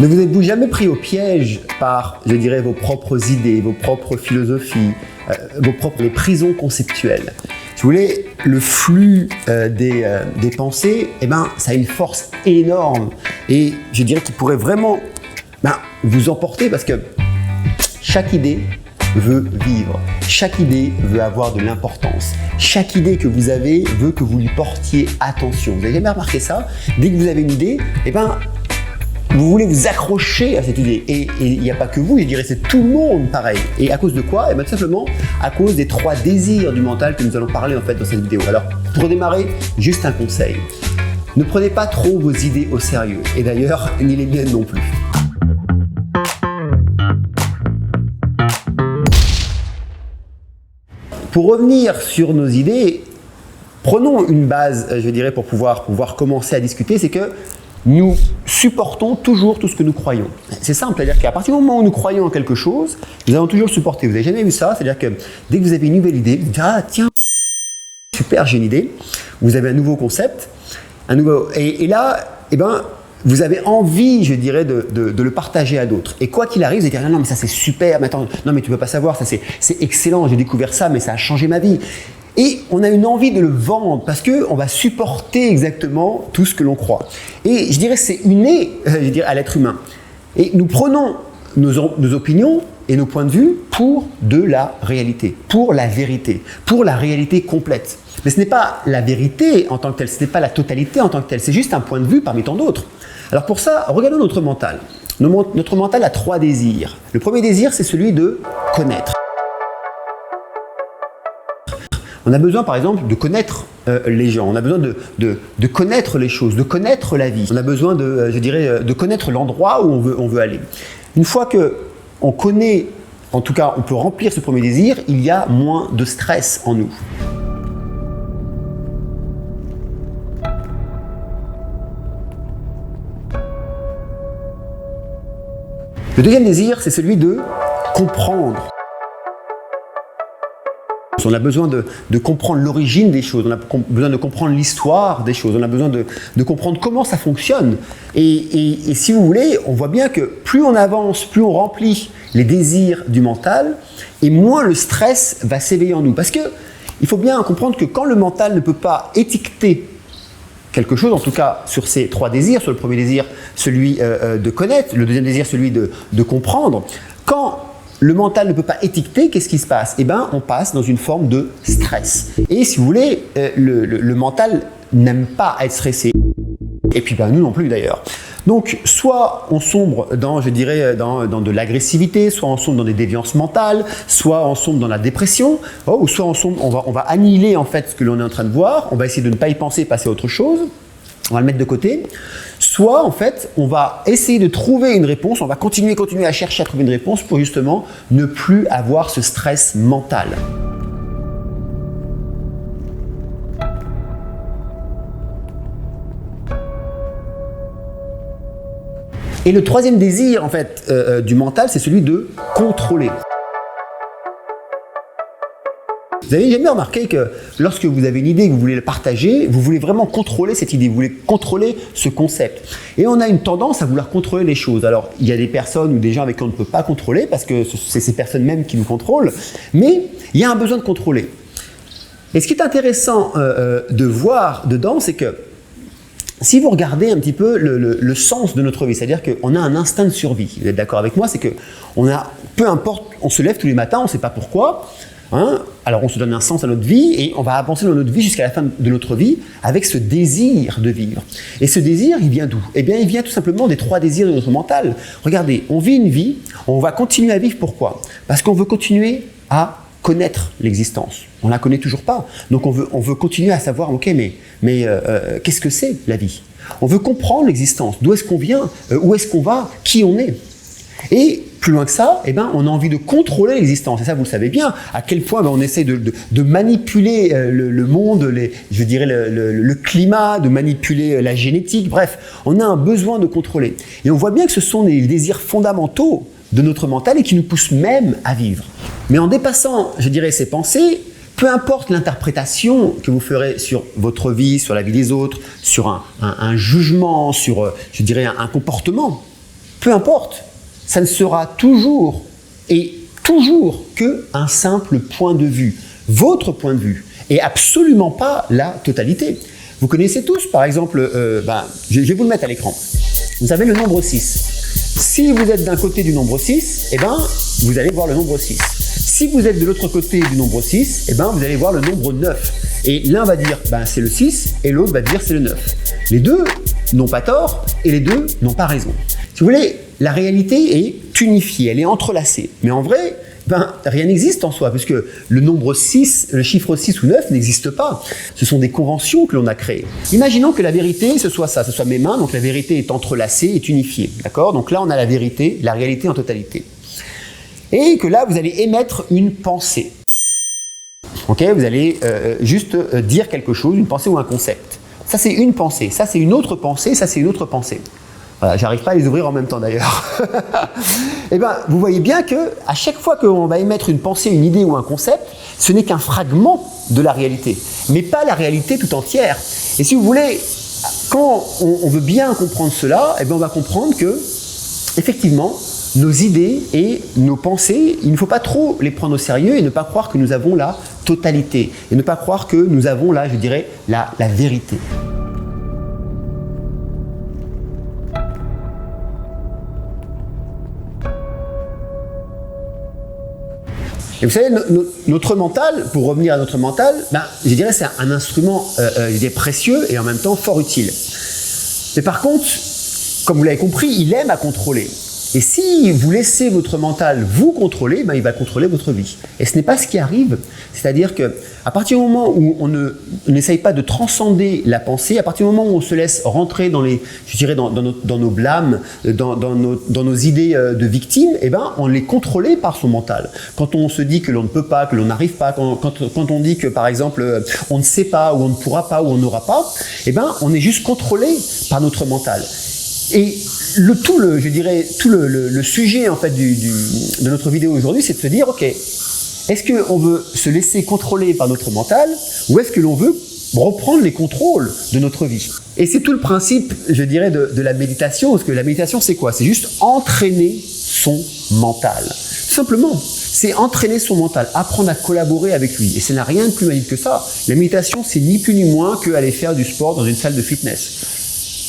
Ne vous êtes-vous jamais pris au piège par, je dirais, vos propres idées, vos propres philosophies, les prisons conceptuelles? Si vous voulez, le flux des pensées, eh ben, ça a une force énorme et je dirais qu'il pourrait vraiment vous emporter parce que chaque idée veut vivre, chaque idée veut avoir de l'importance, chaque idée que vous avez veut que vous lui portiez attention. Vous n'avez jamais remarqué ça? Dès que vous avez une idée, eh ben, vous voulez vous accrocher à cette idée. Et il n'y a pas que vous, je dirais c'est tout le monde pareil. Et à cause de quoi? Eh bien, tout simplement à cause des 3 désirs du mental que nous allons parler en fait dans cette vidéo. Alors, pour démarrer, juste un conseil. Ne prenez pas trop vos idées au sérieux. Et d'ailleurs, ni les miennes non plus. Pour revenir sur nos idées, prenons une base, je dirais, pour pouvoir commencer à discuter, c'est que nous supportons toujours tout ce que nous croyons. C'est simple, c'est-à-dire qu'à partir du moment où nous croyons en quelque chose, nous allons toujours le supporter. Vous n'avez jamais vu ça? C'est-à-dire que dès que vous avez une nouvelle idée, vous dites « Ah tiens, super, j'ai une idée ». Vous avez un nouveau concept, et là, eh ben, vous avez envie, je dirais, de le partager à d'autres. Et quoi qu'il arrive, vous allez dire « Non, mais ça c'est super, mais attends, non mais tu ne peux pas savoir, ça c'est excellent, j'ai découvert ça, mais ça a changé ma vie ». Et on a une envie de le vendre parce qu'on va supporter exactement tout ce que l'on croit. Et je dirais que c'est inné à l'être humain. Et nous prenons nos opinions et nos points de vue pour de la réalité, pour la vérité, pour la réalité complète. Mais ce n'est pas la vérité en tant que telle, ce n'est pas la totalité en tant que telle, c'est juste un point de vue parmi tant d'autres. Alors pour ça, regardons notre mental. Notre mental a 3 désirs. Le premier désir, c'est celui de connaître. On a besoin, par exemple, de connaître les gens, on a besoin de connaître les choses, de connaître la vie. On a besoin de connaître l'endroit où on veut aller. Une fois qu'on connaît, en tout cas, on peut remplir ce premier désir, il y a moins de stress en nous. Le deuxième désir, c'est celui de comprendre. On a besoin de comprendre l'origine des choses, on a besoin de comprendre l'histoire des choses, on a besoin de comprendre comment ça fonctionne. Et si vous voulez, on voit bien que plus on avance, plus on remplit les désirs du mental, et moins le stress va s'éveiller en nous. Parce qu'il faut bien comprendre que quand le mental ne peut pas étiqueter quelque chose, en tout cas sur ces 3 désirs, sur le premier désir, celui de connaître, le deuxième désir, celui de comprendre, quand le mental ne peut pas étiqueter, qu'est-ce qui se passe? Eh bien, on passe dans une forme de stress. Et si vous voulez, le mental n'aime pas être stressé. Et puis, nous non plus d'ailleurs. Donc, soit on sombre dans, je dirais, dans de l'agressivité, soit on sombre dans des déviances mentales, soit on sombre dans la dépression, ou soit on va annihiler en fait ce que l'on est en train de voir, on va essayer de ne pas y penser, passer à autre chose. On va le mettre de côté. Soit, en fait, on va essayer de trouver une réponse, on va continuer à chercher à trouver une réponse pour justement ne plus avoir ce stress mental. Et le troisième désir, en fait, du mental, c'est celui de contrôler. Vous avez jamais remarqué que lorsque vous avez une idée et que vous voulez la partager, vous voulez vraiment contrôler cette idée, vous voulez contrôler ce concept. Et on a une tendance à vouloir contrôler les choses. Alors, il y a des personnes ou des gens avec qui on ne peut pas contrôler parce que c'est ces personnes mêmes qui nous contrôlent, mais il y a un besoin de contrôler. Et ce qui est intéressant de voir dedans, c'est que si vous regardez un petit peu le sens de notre vie, c'est-à-dire qu'on a un instinct de survie, vous êtes d'accord avec moi, c'est que peu importe, on se lève tous les matins, on ne sait pas pourquoi, alors on se donne un sens à notre vie et on va avancer dans notre vie jusqu'à la fin de notre vie avec ce désir de vivre. Et ce désir, il vient d'où? Eh bien, il vient tout simplement des 3 désirs de notre mental. Regardez, on vit une vie, on va continuer à vivre, pourquoi? Parce qu'on veut continuer à connaître l'existence. On ne la connaît toujours pas. Donc on veut continuer à savoir, ok, mais qu'est-ce que c'est la vie? On veut comprendre l'existence, d'où est-ce qu'on vient, où est-ce qu'on va, qui on est. Et plus loin que ça, eh ben, on a envie de contrôler l'existence. Et ça, vous le savez bien, à quel point on essaie de manipuler le monde, je dirais le climat, de manipuler la génétique. Bref, on a un besoin de contrôler. Et on voit bien que ce sont des désirs fondamentaux de notre mental et qui nous poussent même à vivre. Mais en dépassant, je dirais, ces pensées, peu importe l'interprétation que vous ferez sur votre vie, sur la vie des autres, sur un jugement, sur, je dirais, un comportement, peu importe, ça ne sera toujours et toujours qu'un simple point de vue, votre point de vue, et absolument pas la totalité. Vous connaissez tous, par exemple, je vais vous le mettre à l'écran. Vous avez le nombre 6. Si vous êtes d'un côté du nombre 6, vous allez voir le nombre 6. Si vous êtes de l'autre côté du nombre 6, vous allez voir le nombre 9. Et l'un va dire c'est le 6 et l'autre va dire c'est le 9. Les deux n'ont pas tort et les deux n'ont pas raison. Si vous voulez, la réalité est unifiée, elle est entrelacée. Mais en vrai, rien n'existe en soi, puisque le nombre 6, le chiffre 6 ou 9 n'existe pas. Ce sont des conventions que l'on a créées. Imaginons que la vérité, ce soit ça, ce soit mes mains, donc la vérité est entrelacée, est unifiée. D'accord ? Donc là, on a la vérité, la réalité en totalité. Et que là, vous allez émettre une pensée. Ok ? Vous allez juste dire quelque chose, une pensée ou un concept. Ça, c'est une pensée. Ça, c'est une autre pensée. Ça, c'est une autre pensée. Voilà, j'arrive pas à les ouvrir en même temps d'ailleurs. Vous voyez bien que à chaque fois qu'on va émettre une pensée, une idée ou un concept, ce n'est qu'un fragment de la réalité, mais pas la réalité tout entière. Et si vous voulez, quand on veut bien comprendre cela, on va comprendre que, effectivement, nos idées et nos pensées, il ne faut pas trop les prendre au sérieux et ne pas croire que nous avons la totalité, et ne pas croire que nous avons là, je dirais, la vérité. Et vous savez, notre mental, pour revenir à notre mental, je dirais c'est un instrument précieux et en même temps fort utile. Mais par contre, comme vous l'avez compris, il aime à contrôler. Et si vous laissez votre mental vous contrôler, il va contrôler votre vie. Et ce n'est pas ce qui arrive. C'est-à-dire qu'à partir du moment où on n'essaye pas de transcender la pensée, à partir du moment où on se laisse rentrer dans nos blâmes, dans nos idées de victimes, on est contrôlé par son mental. Quand on se dit que l'on ne peut pas, que l'on n'arrive pas, quand on dit que par exemple on ne sait pas, ou on ne pourra pas, ou on n'aura pas, on est juste contrôlé par notre mental. Et le sujet en fait de notre vidéo aujourd'hui, c'est de se dire, ok, est-ce qu'on veut se laisser contrôler par notre mental ou est-ce que l'on veut reprendre les contrôles de notre vie? Et c'est tout le principe, je dirais, de la méditation, parce que la méditation, c'est quoi? C'est juste entraîner son mental. Tout simplement, c'est entraîner son mental, apprendre à collaborer avec lui. Et ça n'a rien de plus magique que ça. La méditation, c'est ni plus ni moins qu'aller faire du sport dans une salle de fitness.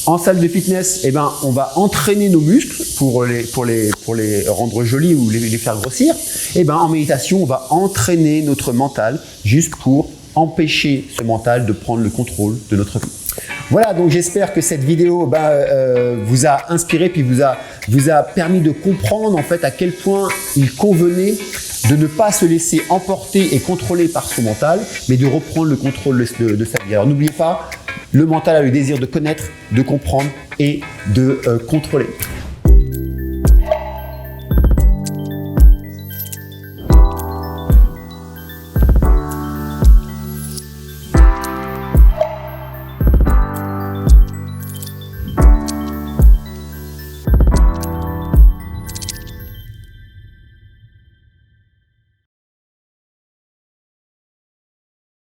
En salle de fitness, on va entraîner nos muscles pour les rendre jolis ou les faire grossir. En méditation, on va entraîner notre mental juste pour empêcher ce mental de prendre le contrôle de notre vie. Voilà, donc j'espère que cette vidéo vous a inspiré puis vous a permis de comprendre en fait à quel point il convenait de ne pas se laisser emporter et contrôler par son mental, mais de reprendre le contrôle de sa vie. Alors n'oubliez pas, le mental a le désir de connaître, de comprendre et de contrôler.